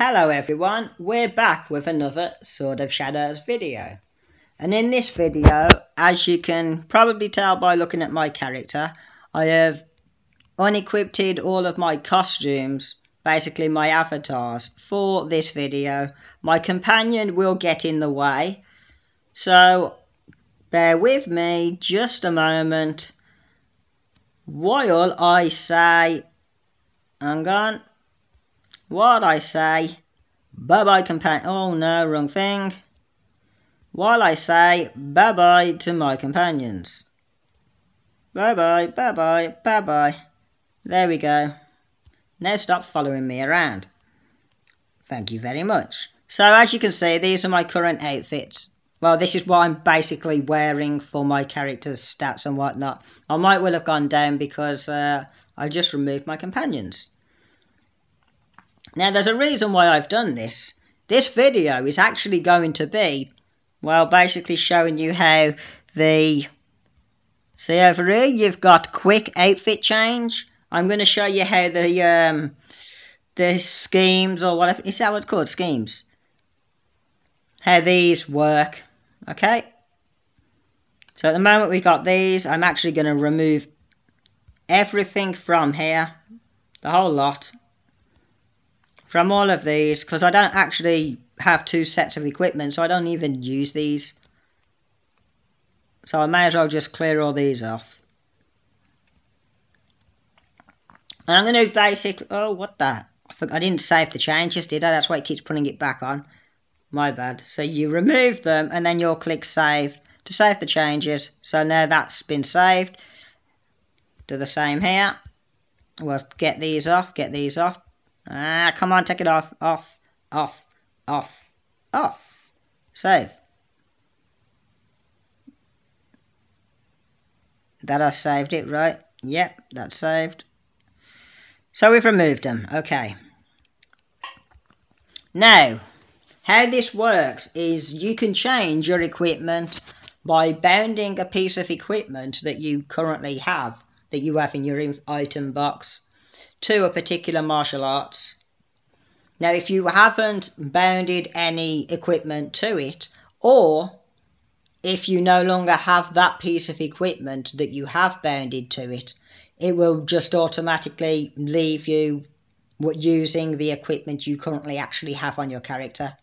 Hello everyone, we're back with another Sword of Shadows video. And in this video, as you can probably tell by looking at my character, I have unequipped all of my costumes, basically my avatars, for this video. My companion will get in the way, so bear with me just a moment while I say, while I say, bye-bye companion. Oh no, wrong thing. While I say bye-bye to my companions. Bye-bye, bye-bye, bye-bye. There we go. Now stop following me around. Thank you very much. So as you can see, these are my current outfits. Well, this is what I'm basically wearing for my character's stats and whatnot. I might well have gone down because I just removed my companions. Now, there's a reason why I've done this. This video is actually going to be, well, basically showing you how the... See over here, you've got quick outfit change. I'm going to show you how the schemes, or whatever, is that what it's called, schemes? How these work, okay? So at the moment we've got these. I'm actually going to remove everything from here, the whole lot. From all of these, because I don't actually have two sets of equipment, so I don't even use these. So I may as well just clear all these off. And I'm going to basically... Oh, what the... I didn't save the changes, did I? That's why it keeps putting it back on. My bad. So you remove them, and then you'll click save to save the changes. So now that's been saved. Do the same here. We'll get these off, get these off. Ah, come on, take it off, off, off. Save. That I saved it, right? Yep, that's saved. So we've removed them, okay. Now, how this works is you can change your equipment by bounding a piece of equipment that you currently have, that you have in your item box, to a particular martial arts. Now, if you haven't bounded any equipment to it, or if you no longer have that piece of equipment that you have bounded to it, it will just automatically leave you using the equipment you currently actually have on your character.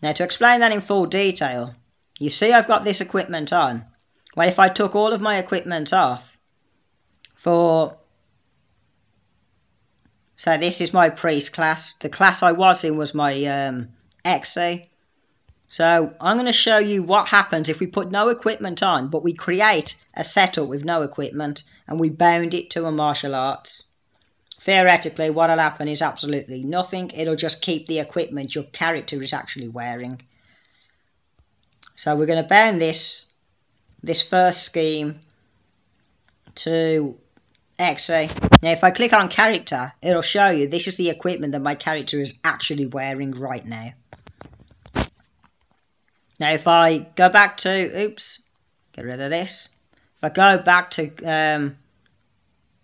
Now, to explain that in full detail, you see I've got this equipment on. Well, if I took all of my equipment off for... So this is my priest class. The class I was in was my XC. So I'm going to show you what happens if we put no equipment on, but we create a setup with no equipment and we bound it to a martial arts. Theoretically, what will happen is absolutely nothing. It'll just keep the equipment your character is actually wearing. So we're going to bound this first scheme to XC. Now if I click on character, it'll show you this is the equipment that my character is actually wearing right now. Now if I go back to, oops, get rid of this. If I go back to,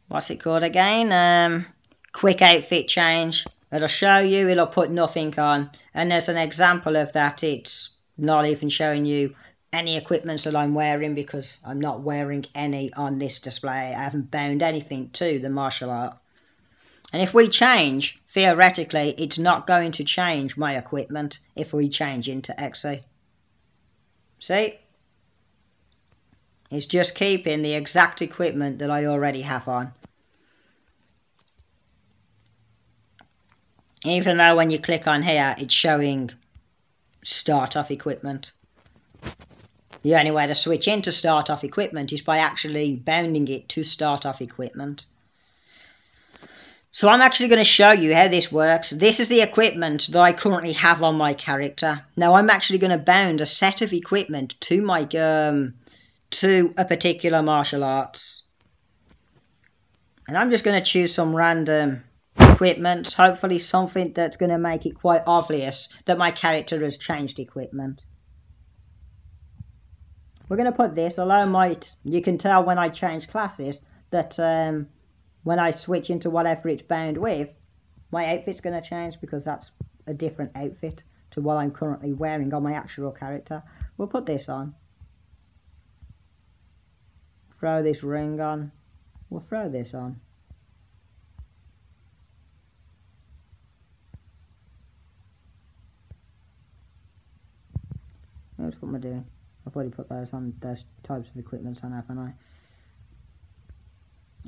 what's it called again? Quick outfit change. It'll show you, it'll put nothing on. And there's an example of that. It's not even showing you any equipment that I'm wearing because I'm not wearing any on this display. I haven't bound anything to the martial art. And if we change, theoretically, it's not going to change my equipment if we change into XC. See? It's just keeping the exact equipment that I already have on. Even though when you click on here, it's showing start off equipment. The only way to switch into start off equipment is by actually bounding it to start off equipment. So I'm actually going to show you how this works. This is the equipment that I currently have on my character. Now I'm actually going to bound a set of equipment to my to a particular martial arts. And I'm just going to choose some random equipment, hopefully something that's going to make it quite obvious that my character has changed equipment. We're going to put this, although you can tell when I change classes that when I switch into whatever it's bound with, My outfit's going to change because that's a different outfit to what I'm currently wearing on my actual character. We'll put this on. Throw this ring on. We'll throw this on. What am I doing? I've already put those on, those types of equipment on, haven't I?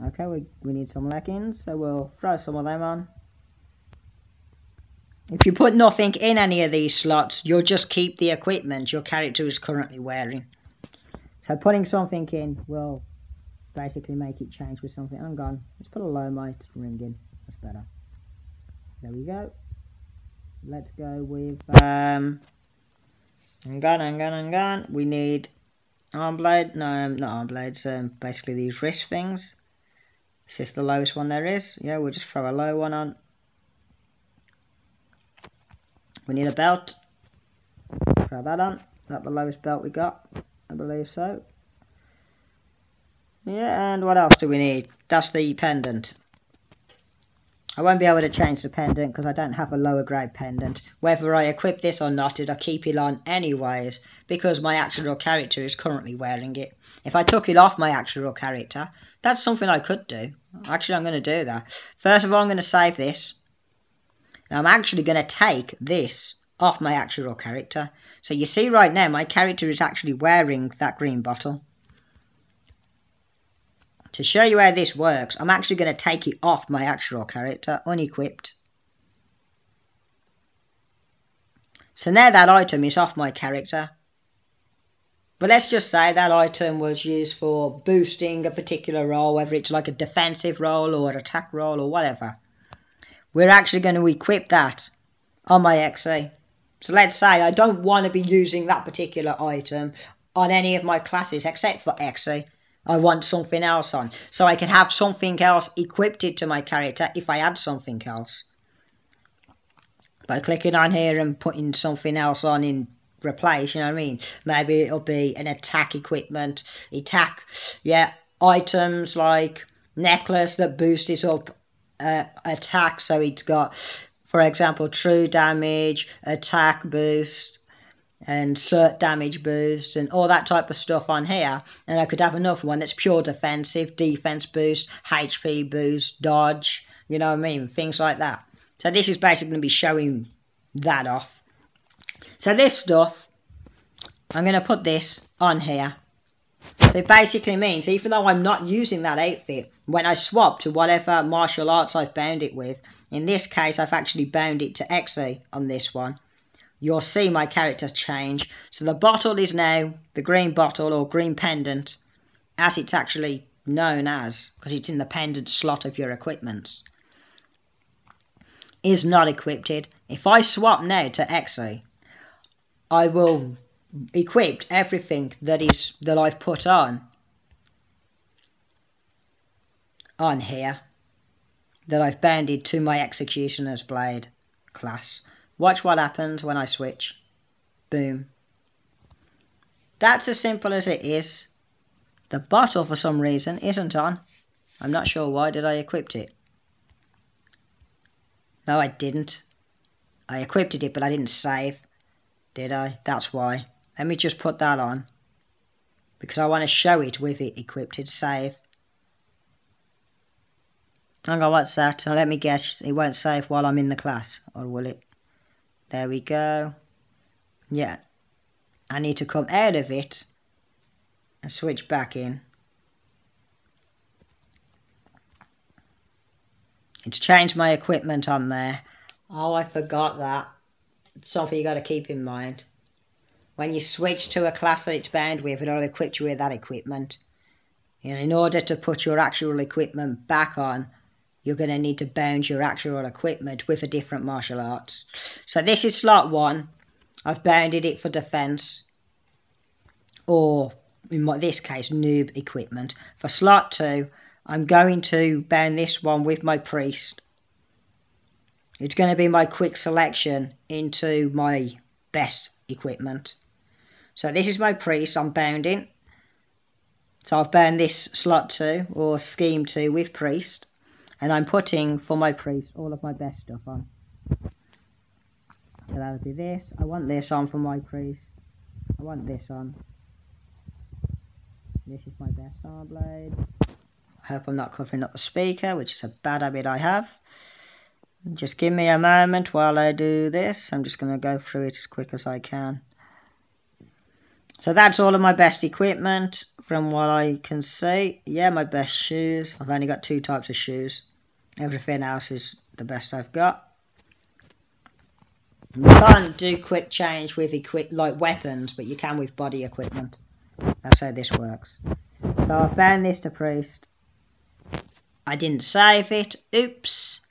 Okay, we need some leggings, so we'll throw some of them on. If you put nothing in any of these slots, you'll just keep the equipment your character is currently wearing. So putting something in will basically make it change with something. I'm gone. Let's put a low might ring in. That's better. There we go. Let's go with I'm gone. We need arm blade. No, not arm blades. Basically these wrist things. Is this the lowest one there is? Yeah, we'll just throw a low one on. We need a belt. Throw that on. That's the lowest belt we got. I believe so. Yeah, and what else do we need? That's the pendant. I won't be able to change the pendant because I don't have a lower grade pendant. Whether I equip this or not, I keep it on anyways because my actual character is currently wearing it. If I took it off my actual character, that's something I could do. Actually, I'm going to do that. First of all, I'm going to save this. Now, I'm actually going to take this off my actual character. So you see right now, my character is actually wearing that green bottle. To show you how this works, I'm actually going to take it off my actual character, unequipped. So now that item is off my character. But let's just say that item was used for boosting a particular role, whether it's like a defensive role or an attack role or whatever. We're actually going to equip that on my XE. So let's say I don't want to be using that particular item on any of my classes except for XE. I want something else on. So I can have something else equipped to my character if I add something else. By clicking on here and putting something else on in replace, you know what I mean? Maybe it'll be an attack equipment. Items like necklace that boosts up attack. So it's got, for example, true damage, attack boost, and cert damage boost and all that type of stuff on here. And I could have another one that's pure defensive, defense boost, HP boost, dodge, you know what I mean, things like that. So this is basically going to be showing that off. So this stuff, I'm going to put this on here. So it basically means even though I'm not using that outfit, when I swap to whatever martial arts I've bound it with, in this case I've actually bound it to XE on this one, you'll see my character change. So the bottle is now the green bottle or green pendant, as it's actually known as, because it's in the pendant slot of your equipment, is not equipped. If I swap now to XE, I will equip everything that I've put on here, that I've bounded to my Executioner's Blade class. Watch what happens when I switch. Boom. That's as simple as it is. The bottle, for some reason, isn't on. I'm not sure why. Did I equip it? No, I didn't. I equipped it, but I didn't save. Did I? That's why. Let me just put that on. Because I want to show it with it equipped. Save. Hang on, what's that? Now, let me guess. It won't save while I'm in the class. Or will it? There we go. Yeah. I need to come out of it and switch back in. It's changed my equipment on there. Oh, I forgot that. It's something you got to keep in mind. When you switch to a class that it's bound with, it'll equip you with that equipment. And in order to put your actual equipment back on, you're going to need to bound your actual equipment with a different martial arts. So this is slot 1. I've bounded it for defense, or in this case, noob equipment. For slot 2, I'm going to bound this one with my priest. It's going to be my quick selection into my best equipment. So this is my priest I'm bounding. So I've bound this slot 2 or scheme 2 with priest. And I'm putting, for my priest, all of my best stuff on. So that would be this. I want this on for my priest. I want this on. This is my best arm blade. I hope I'm not covering up the speaker, which is a bad habit I have. Just give me a moment while I do this. I'm just going to go through it as quick as I can. So that's all of my best equipment from what I can see. Yeah, my best shoes. I've only got 2 types of shoes. Everything else is the best I've got. You can't do quick change with like weapons, but you can with body equipment. That's how this works. So I found this to priest. I didn't save it. Oops.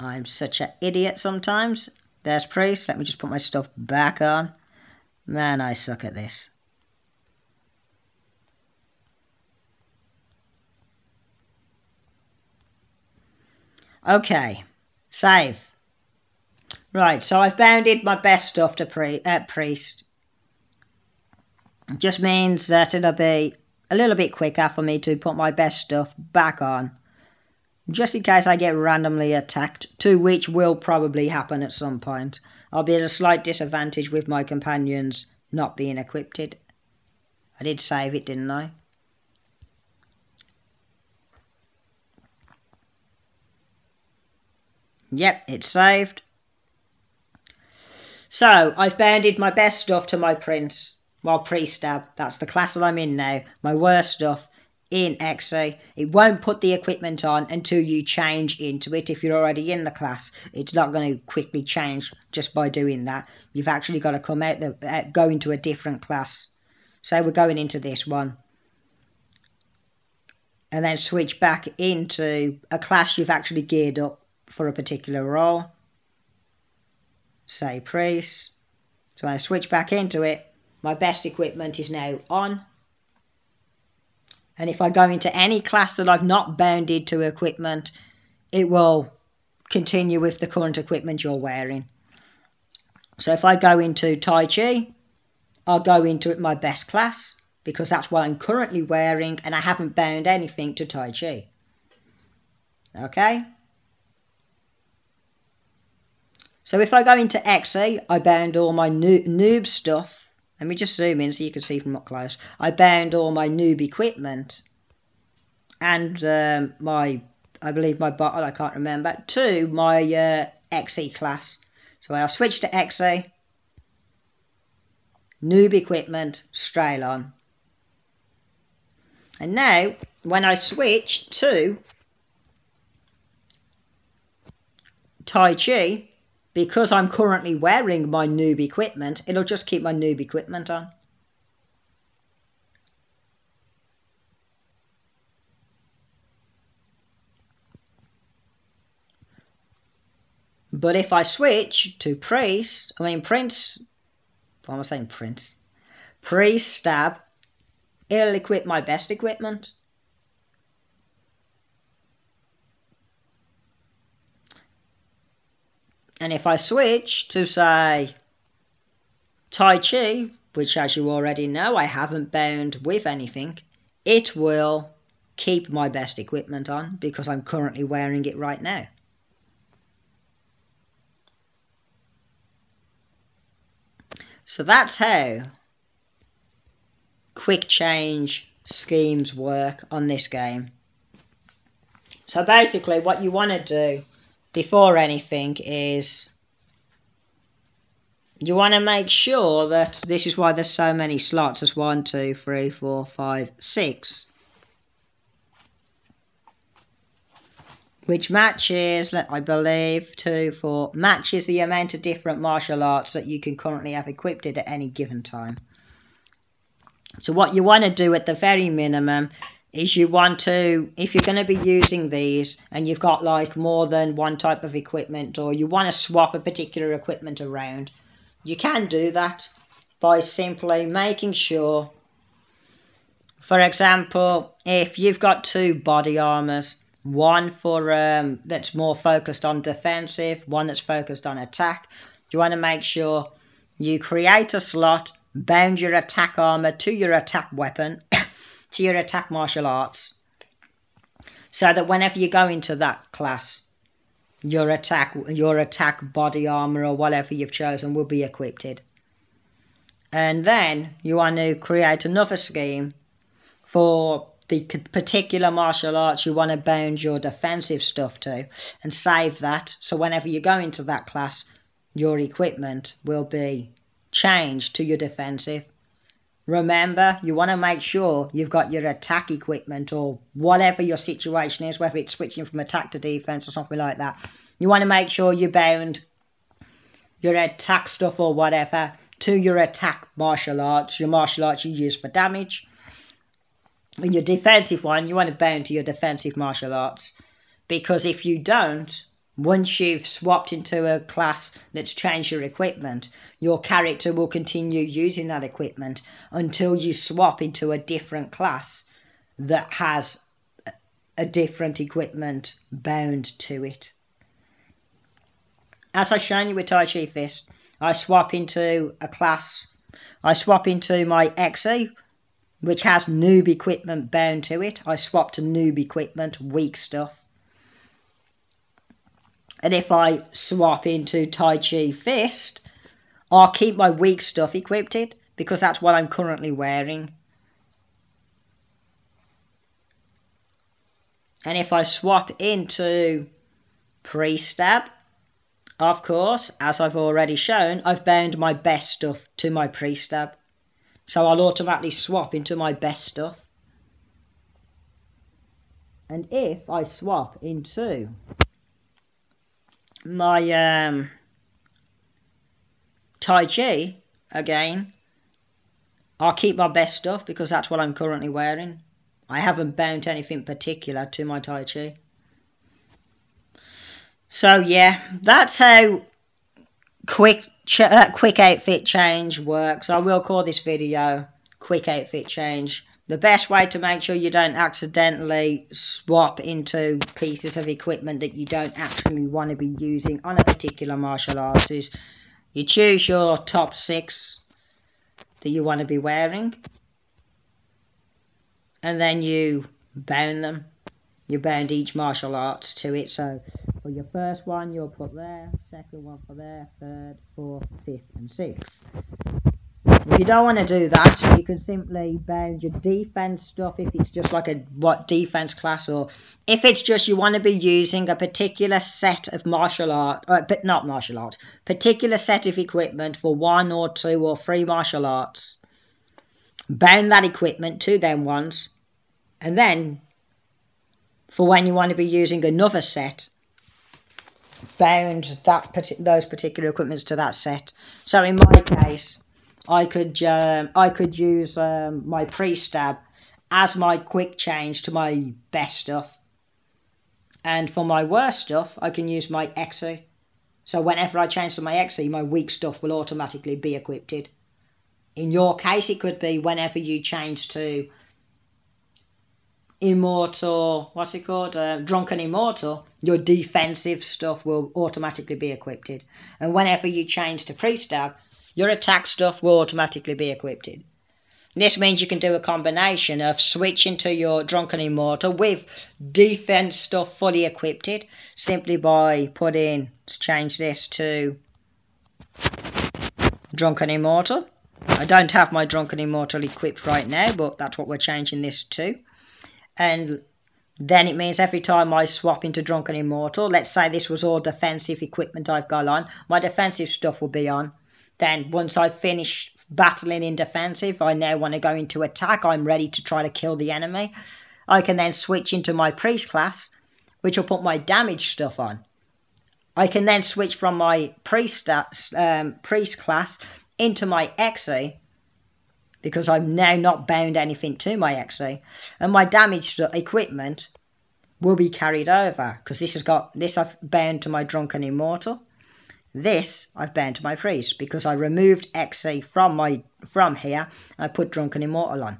I'm such an idiot sometimes. There's priest. Let me just put my stuff back on. Man, I suck at this. Okay. Save. Right, so I've bounded my best stuff to priest. It just means that it'll be a little bit quicker for me to put my best stuff back on. Just in case I get randomly attacked, to which will probably happen at some point. I'll be at a slight disadvantage with my companions not being equipped. I did save it, didn't I? Yep, it's saved. So, I've bounded my best stuff to my prince. Well, priest stab. That's the class that I'm in now. My worst stuff in XE. It won't put the equipment on until you change into it. If you're already in the class, it's not going to quickly change just by doing that. You've actually got to come out, go into a different class. So we're going into this one. And then switch back into a class you've actually geared up for a particular role. Say priest. So when I switch back into it, my best equipment is now on. And if I go into any class that I've not bounded to equipment, it will continue with the current equipment you're wearing. So if I go into Tai Chi, I'll go into my best class because that's what I'm currently wearing and I haven't bound anything to Tai Chi. Okay? So if I go into XE, I bound all my noob stuff. Let me just zoom in so you can see from up close. I bound all my noob equipment and I believe my bottle, I can't remember, to my XE class. So I'll switch to XE, noob equipment, straight on. And now, when I switch to Tai Chi, because I'm currently wearing my noob equipment, it'll just keep my noob equipment on. But if I switch to prince, what am I saying prince? Priest stab, it'll equip my best equipment. And if I switch to, say, Tai Chi, which as you already know, I haven't bound with anything, it will keep my best equipment on because I'm currently wearing it right now. So that's how quick change schemes work on this game. So basically what you want to do before anything is you want to make sure that this is why there's so many slots. There's 1, 2, 3, 4, 5, 6. Which matches, I believe, 2, 4, matches the amount of different martial arts that you can currently have equipped at any given time. So what you want to do at the very minimum is you want to, if you're going to be using these and you've got like more than one type of equipment or you want to swap a particular equipment around, you can do that by simply making sure, for example, if you've got 2 body armors, one for that's more focused on defensive, one that's focused on attack, you want to make sure you create a slot, bound your attack armor to your attack weapon, to your attack martial arts. so that whenever you go into that class, your attack body armor or whatever you've chosen will be equipped. And then you want to create another scheme for the particular martial arts you want to bound your defensive stuff to, and save that, so whenever you go into that class, your equipment will be changed to your defensive. Remember, you want to make sure you've got your attack equipment, or whatever your situation is, whether it's switching from attack to defense or something like that. You want to make sure you bound your attack stuff or whatever to your attack martial arts, your martial arts you use for damage. And your defensive one, you want to bound to your defensive martial arts. Because if you don't, once you've swapped into a class that's changed your equipment, your character will continue using that equipment until you swap into a different class that has a different equipment bound to it. As I've shown you with Tai Chi Fist, I swap into a class. I swap into my XE, which has noob equipment bound to it. I swap to noob equipment, weak stuff. And if I swap into Tai Chi Fist, I'll keep my weak stuff equipped, because that's what I'm currently wearing. And if I swap into pre-stab, of course, as I've already shown, I've bound my best stuff to my pre-stab. So I'll automatically swap into my best stuff. And if I swap into my Tai Chi again, I'll keep my best stuff because that's what I'm currently wearing. I haven't bound anything particular to my Tai Chi. So yeah, that's how quick outfit change works. I will call this video quick outfit change. The best way to make sure you don't accidentally swap into pieces of equipment that you don't actually want to be using on a particular martial arts is you choose your top 6 that you want to be wearing, and then you bound them. You bound each martial arts to it. So for your first one, you'll put there, second one for there, third, fourth, fifth, and sixth. If you don't want to do that, you can simply bound your defense stuff if it's just like a defense class, or if it's just you want to be using a particular set of particular set of equipment for 1 or 2 or 3 martial arts. Bound that equipment to them ones, and then for when you want to be using another set, bound those particular equipments to that set. So in my case, I could use my pre-stab as my quick change to my best stuff, and for my worst stuff, I can use my XE. So whenever I change to my XE, my weak stuff will automatically be equipped. In your case, it could be whenever you change to Immortal, Drunken Immortal, your defensive stuff will automatically be equipped. And whenever you change to pre-stab, your attack stuff will automatically be equipped. This means you can do a combination of switching to your Drunken Immortal with defense stuff fully equipped, simply by change this to Drunken Immortal. I don't have my Drunken Immortal equipped right now, but that's what we're changing this to. And then it means every time I swap into Drunken Immortal, let's say this was all defensive equipment I've got on, my defensive stuff will be on. Then once I finish battling in defensive, I now want to go into attack. I'm ready to try to kill the enemy. I can then switch into my priest class, which will put my damage stuff on. I can then switch from my priest class into my XE, because I've now not bound anything to my XE, and my damage equipment will be carried over, because this I've bound to my Drunken Immortal. This I've bound to my priest, because I removed XE from here. I put Drunken Immortal on.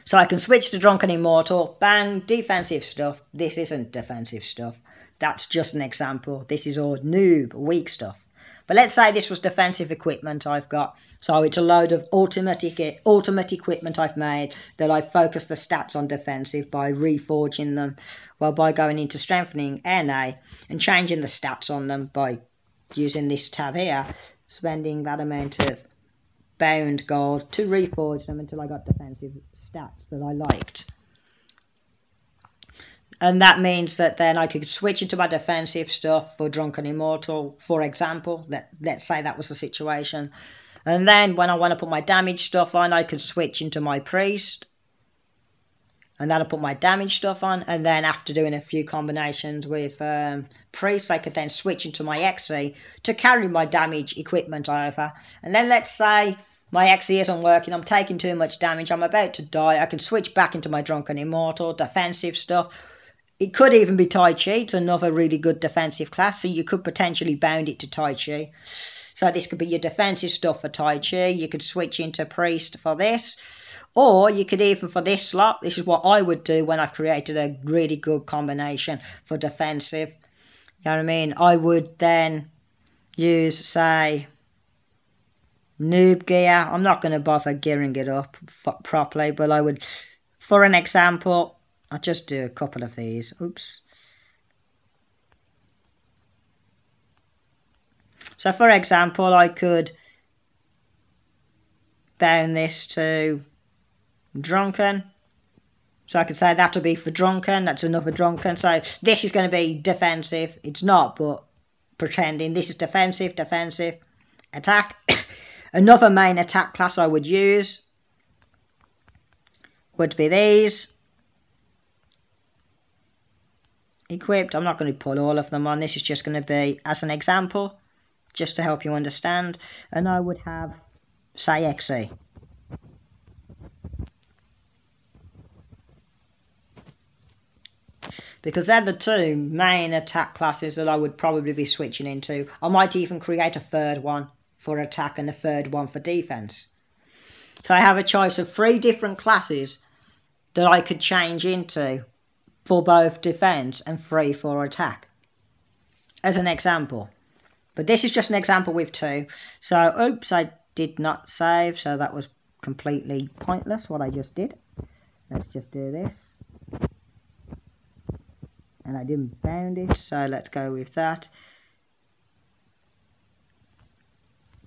So I can switch to Drunken Immortal, bang, defensive stuff. This isn't defensive stuff. That's just an example. This is all noob, weak stuff. But let's say this was defensive equipment I've got. So it's a load of ultimate equipment I've made that I focus the stats on defensive by reforging them. Well, by going into strengthening NA and changing the stats on them by using this tab here, spending that amount of bound gold to reforge them until I got defensive stats that I liked. And that means that then I could switch into my defensive stuff for Drunken Immortal, for example. Let's say that was the situation. And then when I want to put my damage stuff on, I could switch into my Priest. And that'll put my damage stuff on. And then after doing a few combinations with Priest, I could then switch into my XE to carry my damage equipment over. And then let's say my XE isn't working, I'm taking too much damage, I'm about to die. I can switch back into my Drunken Immortal, defensive stuff. It could even be Tai Chi. It's another really good defensive class, so you could potentially bound it to Tai Chi. So this could be your defensive stuff for Tai Chi. You could switch into Priest for this. Or you could even, for this slot, this is what I would do when I've created a really good combination for defensive. You know what I mean? I would then use, say, noob gear. I'm not going to bother gearing it up properly, but I would, for an example, I'll just do a couple of these. Oops. So for example, I could bound this to Drunken. So I could say that'll be for Drunken. That's another Drunken. So this is going to be defensive. It's not, but pretending. This is defensive, defensive, attack. Another main attack class I would use would be these. Equipped. I'm not going to put all of them on. This is just going to be as an example, just to help you understand. And I would have, say, XE. Because they're the two main attack classes that I would probably be switching into. I might even create a third one for attack and a third one for defense. So I have a choice of 3 different classes that I could change into for both defense and 3 for attack, as an example. But this is just an example with 2. So, oops, I did not save, so that was completely pointless what I just did. Let's just do this. And I didn't bound it, so let's go with that.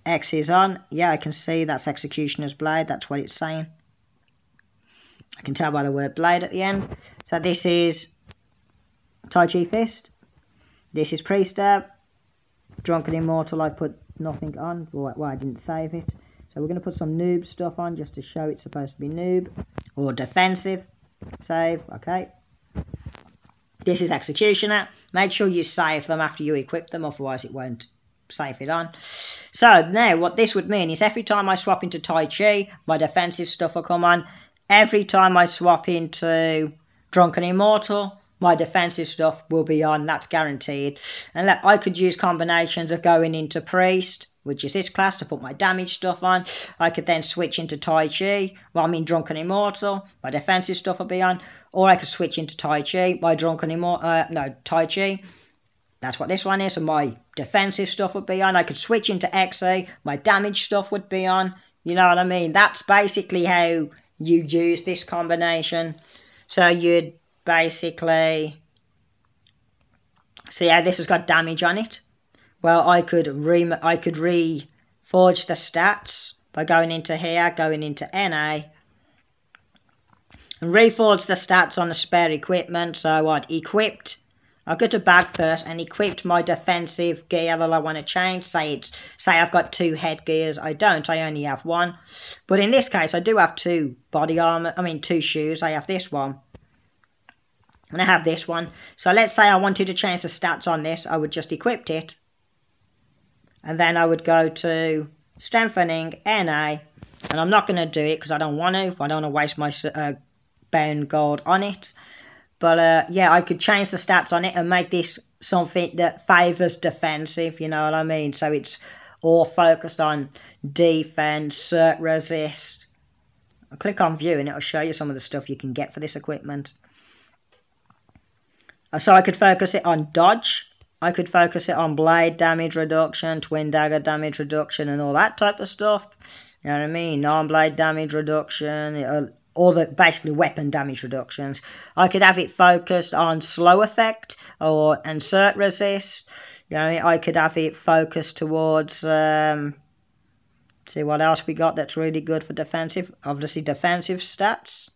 X is on. Yeah, I can see that's Executioner's Blade. That's what it's saying. I can tell by the word blade at the end. So this is Tai Chi Fist. This is Priest Stab. Drunken Immortal, I put nothing on. Well, I didn't save it. So we're going to put some noob stuff on just to show it's supposed to be noob. Or defensive. Save. Okay. This is Executioner. Make sure you save them after you equip them, otherwise it won't save it on. So now what this would mean is every time I swap into Tai Chi, my defensive stuff will come on. Every time I swap into Drunken Immortal, my defensive stuff will be on. That's guaranteed. And I could use combinations of going into Priest, which is this class, to put my damage stuff on. I could then switch into Tai Chi. Well, I mean Drunken Immortal. My defensive stuff will be on. Or I could switch into Tai Chi. My Drunken Immortal... Tai Chi. That's what this one is. And my defensive stuff would be on. I could switch into XE. My damage stuff would be on. You know what I mean? That's basically how you use this combination. So you'd basically see how this has got damage on it. Well, I could reforge the stats by going into here, going into NA, and reforge the stats on the spare equipment. So what? Equipped. I'll go to bag first and equipped my defensive gear that I want to change. Say I've got 2 headgears. I don't. I only have 1. But in this case, I do have 2 body armor. I mean 2 shoes. I have this one. And I have this one. So let's say I wanted to change the stats on this. I would just equip it. And then I would go to strengthening NA. And I'm not going to do it because I don't want to. I don't want to waste my bound gold on it. But yeah, I could change the stats on it and make this something that favours defensive, you know what I mean? So it's all focused on defense, cert resist. I'll click on view and it'll show you some of the stuff you can get for this equipment. So I could focus it on dodge. I could focus it on blade damage reduction, twin dagger damage reduction, and all that type of stuff. You know what I mean? Non-blade damage reduction, all the basically weapon damage reductions. I could have it focused on slow effect or insert resist. You know what I mean? I could have it focused towards. See what else we got that's really good for defensive. Obviously, defensive stats,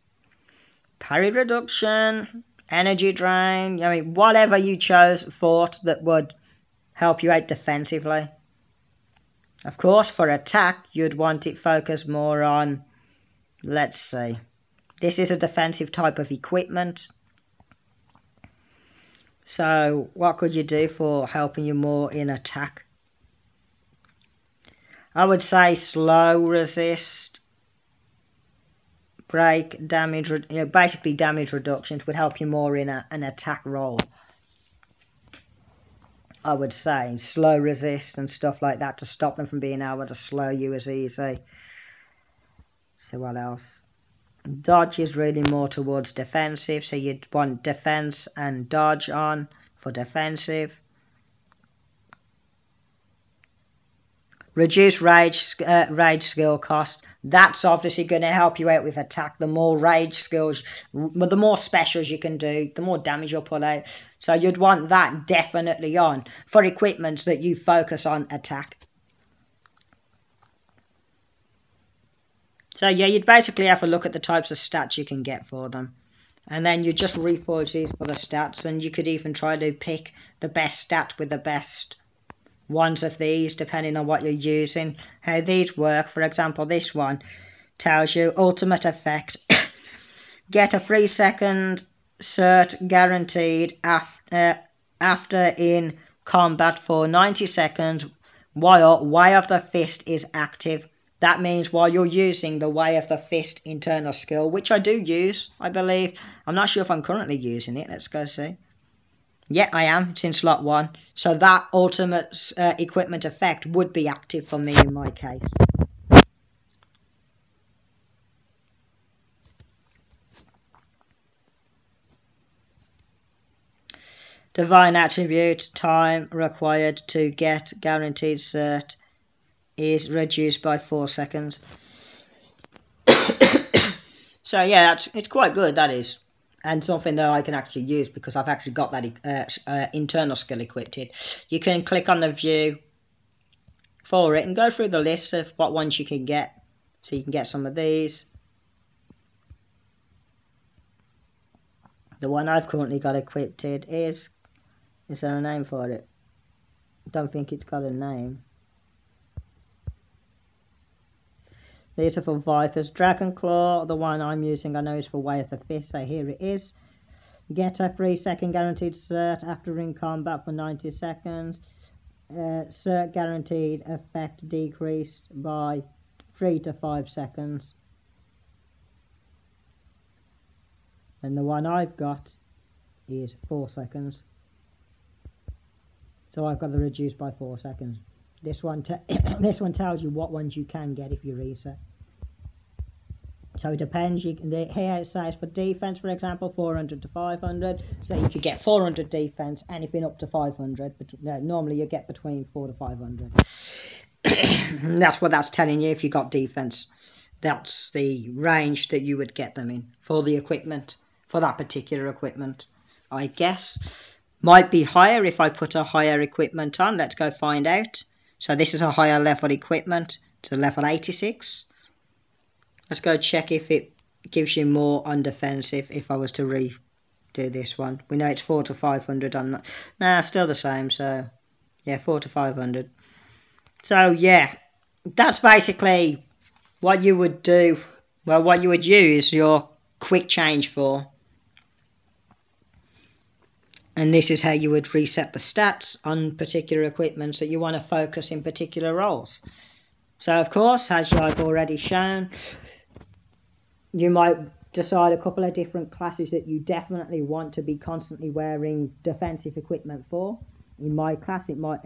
parry reduction, energy drain. I mean, whatever you chose for it that would help you out defensively. Of course, for attack, you'd want it focused more on, let's see, this is a defensive type of equipment. So, what could you do for helping you more in attack? I would say slow resist, break, damage, basically damage reductions would help you more in an attack role. I would say slow resist and stuff like that to stop them from being able to slow you as easy. So what else? Dodge is really more towards defensive, so you'd want defense and dodge on for defensive. Reduce rage skill cost. That's obviously going to help you out with attack. The more rage skills, the more specials you can do, the more damage you'll put out. So you'd want that definitely on for equipment that you focus on attack. So yeah, you'd basically have a look at the types of stats you can get for them. And then you just reforge these for the stats, and you could even try to pick the best stat with the best ones of these, depending on what you're using. How these work, for example, this one tells you ultimate effect. Get a 3-second cert guaranteed after in combat for 90 seconds while Way of the Fist is active. That means while you're using the Way of the Fist internal skill, which I do use, I believe. I'm not sure if I'm currently using it. Let's go see. Yeah, I am. It's in slot 1. So that ultimate equipment effect would be active for me in my case. Divine attribute time required to get guaranteed cert is reduced by 4 seconds. So yeah, it's quite good, that is. And something that I can actually use because I've actually got that internal skill equipped. You can click on the view for it and go through the list of what ones you can get. So you can get some of these. The one I've currently got equipped is there a name for it? Don't think it's got a name. These are for Vipers. Dragon Claw, the one I'm using, I know is for Way of the Fist, so here it is. Get a 3-second guaranteed cert after in combat for 90 seconds. Cert guaranteed effect decreased by 3 to 5 seconds. And the one I've got is 4 seconds. So I've got to reduce by 4 seconds. This one tells you what ones you can get if you reset. So it depends. Here it says for defense, for example, 400 to 500. So you could get 400 defense, anything up to 500. But normally you get between 4 to 500. That's what that's telling you if you got defense. That's the range that you would get them in for the equipment, for that particular equipment. I guess might be higher if I put a higher equipment on. Let's go find out. So this is a higher level equipment to level 86. Let's go check if it gives you more on defensive if I was to redo this one. We know it's 4 to 500 on that. Nah, still the same. So yeah, 4 to 500. So yeah, that's basically what you would do. Well, what you would use your quick change for. And this is how you would reset the stats on particular equipments that you want to focus in particular roles. So, of course, as I've already shown, you might decide a couple of different classes that you definitely want to be constantly wearing defensive equipment for. In my case, it might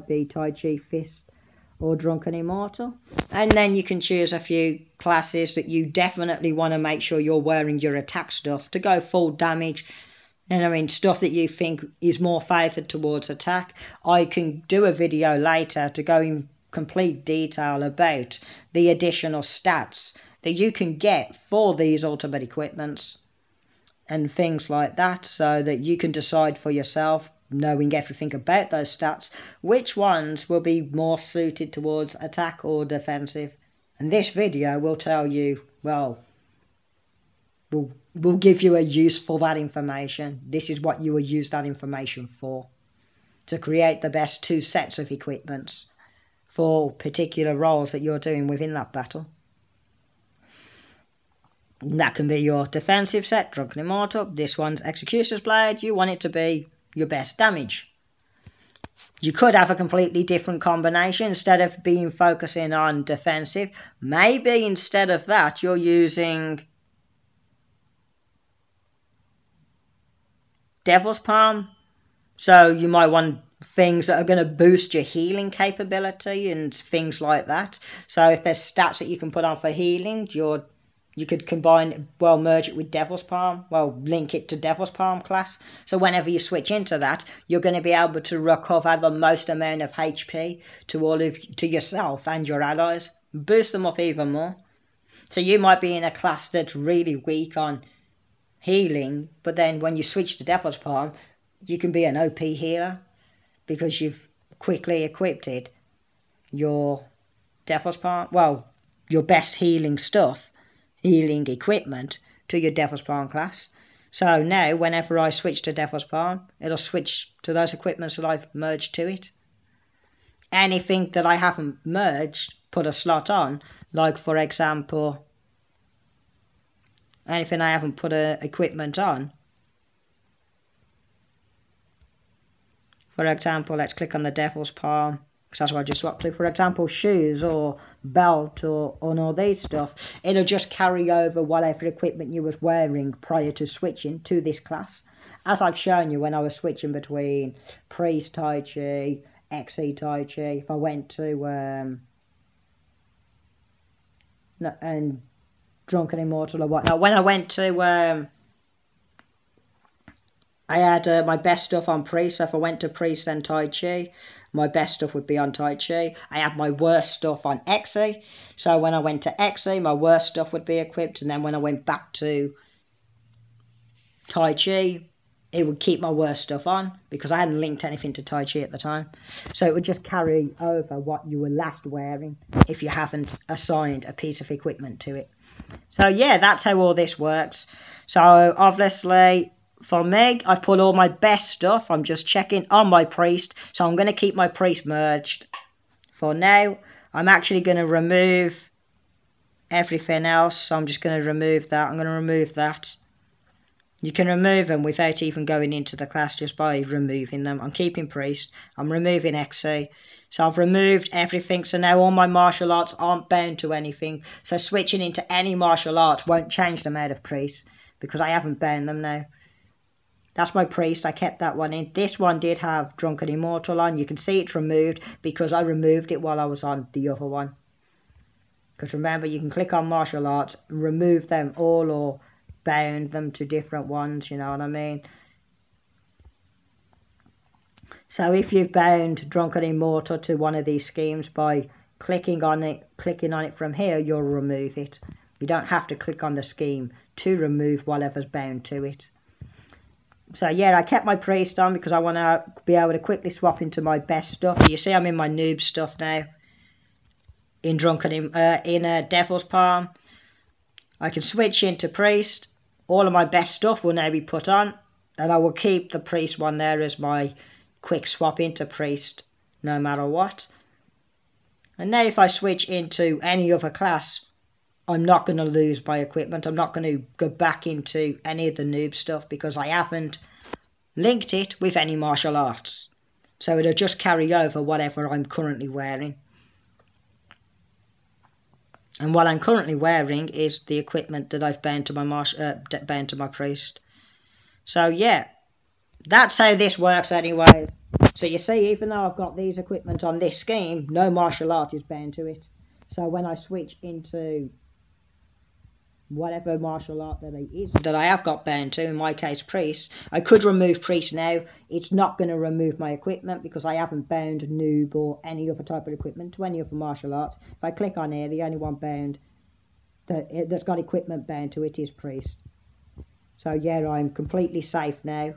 be Tai Chi, Fist, or Drunken Immortal. And then you can choose a few classes that you definitely want to make sure you're wearing your attack stuff to go full damage. And I mean, stuff that you think is more favoured towards attack. I can do a video later to go in complete detail about the additional stats that you can get for these ultimate equipments and things like that, so that you can decide for yourself, knowing everything about those stats, which ones will be more suited towards attack or defensive. And this video will tell you, well, will give you a use for that information. This is what you will use that information for, to create the best two sets of equipments for particular roles that you're doing within that battle. That can be your defensive set, Drunken Immortal. This one's Executioner's Blade. You want it to be your best damage. You could have a completely different combination. Instead of being focusing on defensive, maybe instead of that you're using Devil's Palm. So you might want things that are going to boost your healing capability and things like that. So if there's stats that you can put on for healing, you could combine, well, merge it with Devil's Palm, well, link it to Devil's Palm class. So whenever you switch into that, you're going to be able to recover the most amount of HP to yourself and your allies. Boost them up even more. So you might be in a class that's really weak on healing, but then when you switch to Devil's Palm, you can be an OP healer because you've quickly equipped your Devil's Palm, well, your best healing stuff, healing equipment, to your Devil's Palm class. So now whenever I switch to Devil's Palm, it'll switch to those equipments that I've merged to it. Anything that I haven't merged, put a slot on, like for example, anything I haven't put a equipment on. For example, let's click on the Devil's Palm, because that's what I just swapped to. For example, shoes or belt or all these stuff. It'll just carry over whatever equipment you was wearing prior to switching to this class. As I've shown you when I was switching between Priest Tai Chi, XE Tai Chi, if I went to and Drunken Immortal or whatnot. When I went to I had my best stuff on Priest, so if I went to Priest then Tai Chi, my best stuff would be on Tai Chi. I had my worst stuff on XE, so when I went to XE, my worst stuff would be equipped, and then when I went back to Tai Chi, it would keep my worst stuff on, because I hadn't linked anything to Tai Chi at the time. So it would just carry over what you were last wearing, if you haven't assigned a piece of equipment to it. So yeah, that's how all this works. So obviously, for me, I've put all my best stuff. I'm just checking on my Priest. So I'm going to keep my Priest merged for now. I'm actually going to remove everything else. So I'm just going to remove that. I'm going to remove that. You can remove them without even going into the class, just by removing them. I'm keeping Priest. I'm removing XE. So I've removed everything. So now all my martial arts aren't bound to anything. So switching into any martial arts won't change them out of Priest, because I haven't bound them now. That's my Priest. I kept that one in. This one did have Drunken Immortal on. You can see it's removed because I removed it while I was on the other one. Because remember, you can click on martial arts, remove them all, or bound them to different ones, you know what I mean? So if you've bound Drunken Immortal to one of these schemes, by clicking on it from here, you'll remove it. You don't have to click on the scheme to remove whatever's bound to it. So yeah, I kept my Priest on because I want to be able to quickly swap into my best stuff. You see I'm in my noob stuff now. In Devil's Palm. I can switch into Priest. All of my best stuff will now be put on. And I will keep the Priest one there as my quick swap into Priest, no matter what. And now if I switch into any other class, I'm not going to lose my equipment. I'm not going to go back into any of the noob stuff because I haven't linked it with any martial arts. So it'll just carry over whatever I'm currently wearing. And what I'm currently wearing is the equipment that I've bound to my Priest. So yeah, that's how this works anyway. So you see, even though I've got these equipment on this scheme, no martial art is bound to it. So when I switch into whatever martial art that it is that I have got bound to, in my case priest. I could remove priest now. It's not going to remove my equipment because I haven't bound noob or any other type of equipment to any other martial arts. If I click on here, the only one bound that's got equipment bound to it is priest. So yeah, I'm completely safe now.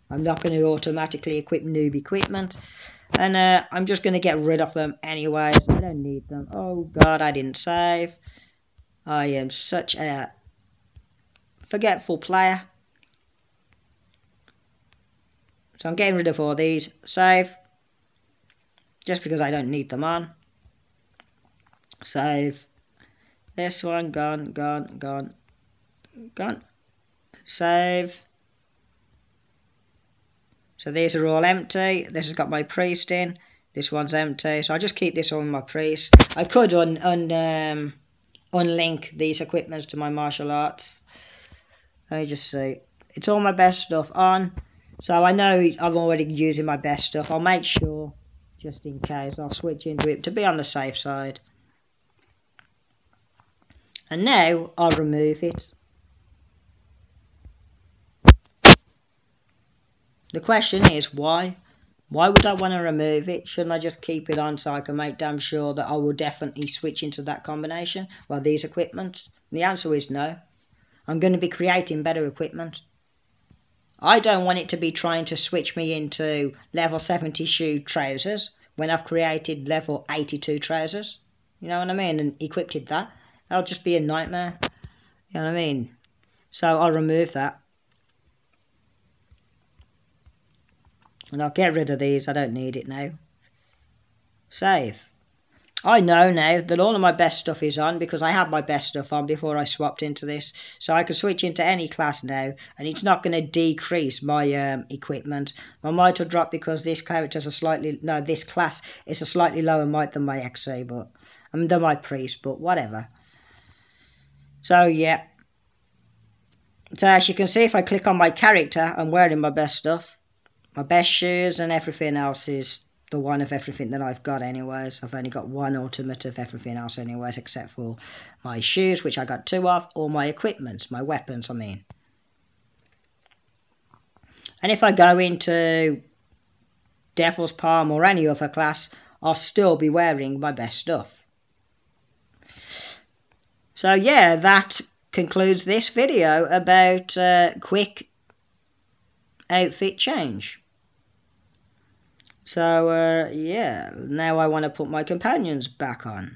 I'm not going to automatically equip noob equipment. And I'm just going to get rid of them anyways. I don't need them. Oh god, I didn't save. I am such a forgetful player. So I'm getting rid of all these. Save. Just because I don't need them on. Save. This one, gone, gone, gone, gone. Save. So these are all empty. This has got my priest in. This one's empty. So I'll just keep this on my priest. I could unlink these equipments to my martial arts. Let me just see. It's all my best stuff on. So I know I'm already using my best stuff. I'll make sure, just in case, I'll switch into it to be on the safe side. And now I'll remove it. The question is why? Why would I want to remove it? Shouldn't I just keep it on so I can make damn sure that I will definitely switch into that combination? Well, these equipment? And the answer is no. I'm going to be creating better equipment. I don't want it to be trying to switch me into level 70 shoe trousers when I've created level 82 trousers. You know what I mean? And equipped that. That'll just be a nightmare. You know what I mean? So I'll remove that. And I'll get rid of these. I don't need it now. Save. I know now that all of my best stuff is on because I had my best stuff on before I swapped into this. So I can switch into any class now and it's not going to decrease my equipment. My might will drop because this character's this class is a slightly lower might than my XA, but than my priest, but whatever. So yeah. So as you can see, if I click on my character, I'm wearing my best stuff. My best shoes and everything else is the one of everything that I've got anyways. I've only got one ultimate of everything else anyways, except for my shoes, which I got 2 of, or my equipment, my weapons, I mean. And if I go into Devil's Palm or any other class, I'll still be wearing my best stuff. So yeah, that concludes this video about quick outfit change. So, yeah, now I want to put my companions back on.